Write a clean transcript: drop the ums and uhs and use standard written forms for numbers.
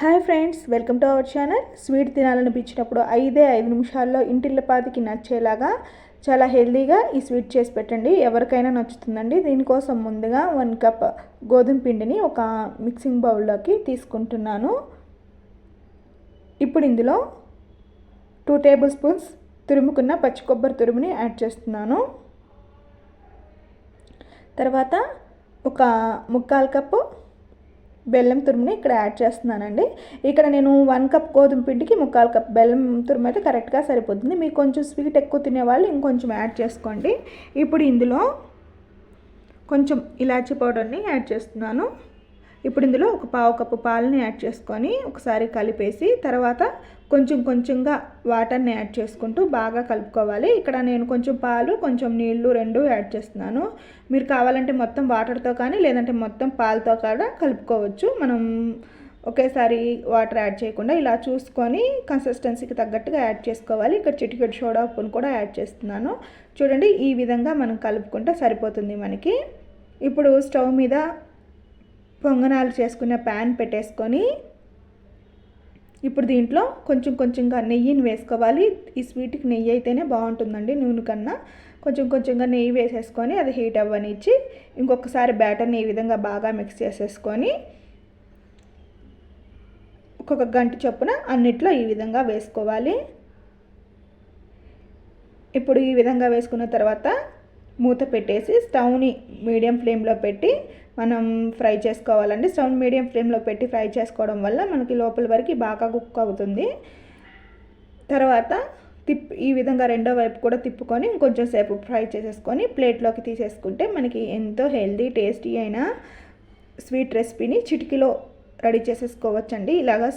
Hi friends, welcome to our channel. Sweet తినాలనిపించినప్పుడు 5 నిమిషాల్లో ఇంటిల్లిపాదికి నచ్చేలాగా చాలా హెల్తీగా ఈ స్వీట్ చేసి పెట్టండి. ఎవరికైనా నచ్చుతుందండి. దీనికోసం ముందుగా 1 కప్ గోధుమ పిండిని ఒక మిక్సింగ్ బౌల్లోకి తీసుకుంటున్నాను. ఇప్పుడు ఇందులో 2 టేబుల్ స్పూన్స్ తురుముకున్న పచ్చి కొబ్బరి తురుముని యాడ్ చేస్తున్నాను. తర్వాత ఒక 1/4 కప్పు బెల్లం తురుముని ఇక్కడ యాడ్ చేస్తున్నానండి. ఇక్కడ నేను 1 కప్ గోధుమ పిండికి 1/4 కప్ బెల్లం తురుము అయితే కరెక్ట్గా సరిపోతుంది. మీకు కొంచెం స్వీట్ ఎక్కువ తినేవాళ్ళు ఇంకొంచెం యాడ్ చేసుకోండి. ఇప్పుడు ఇందులో కొంచెం ఇలాచీ పౌడర్ని యాడ్ చేస్తున్నాను. ఇప్పుడు ఇందులో ఒక 1/4 కప్పు పాలని యాడ్ చేసుకొని ఒకసారి కలిపేసి తర్వాత కొంచెంగా వాటర్ని యాడ్ చేసుకుంటూ బాగా కలుపుకోవాలి. ఇక్కడ నేను కొంచెం పాలు కొంచెం నీళ్లు 2 యాడ్ చేస్తున్నాను. మీరు కావాలంటే మొత్తం వాటర్తో కానీ లేదంటే మొత్తం పాలతో కూడా కలుపుకోవచ్చు. మనం ఒకేసారి వాటర్ యాడ్ చేయకుండా ఇలా చూసుకొని కన్సిస్టెన్సీకి తగ్గట్టుగా యాడ్ చేసుకోవాలి. ఇక్కడ చిటికెడు సోడా ఉప్పును కూడా యాడ్ చేస్తున్నాను. చూడండి, ఈ విధంగా మనం కలుపుకుంటే సరిపోతుంది మనకి. ఇప్పుడు స్టవ్ మీద పొంగనాలు చేసుకునే ప్యాన్ పెట్టేసుకొని ఇప్పుడు దీంట్లో కొంచెంగా నెయ్యిని వేసుకోవాలి. ఈ స్వీట్కి నెయ్యి అయితేనే బాగుంటుందండి, నూనె కన్నా. కొంచెంగా నెయ్యి వేసేసుకొని అది హీట్ అవ్వనిచ్చి ఇంకొకసారి బ్యాటర్ని ఈ విధంగా బాగా మిక్స్ చేసేసుకొని ఒక్కొక్క గంట చొప్పున అన్నిట్లో ఈ విధంగా వేసుకోవాలి. ఇప్పుడు ఈ విధంగా వేసుకున్న తర్వాత మూత పెట్టేసి స్టవ్ని మీడియం ఫ్లేమ్లో పెట్టి మనం ఫ్రై చేసుకోవాలండి. స్టవ్ మీడియం ఫ్లేమ్లో పెట్టి ఫ్రై చేసుకోవడం వల్ల మనకి లోపల వరకు బాగా కుక్ అవుతుంది. తర్వాత ఈ విధంగా రెండో వైపు కూడా తిప్పుకొని ఇంకొంచెం సేపు ఫ్రై చేసేసుకొని ప్లేట్లోకి తీసేసుకుంటే మనకి ఎంతో హెల్తీ టేస్టీ అయిన స్వీట్ రెసిపీని చిటికీలో రెడీ చేసేసుకోవచ్చండి. ఇలాగా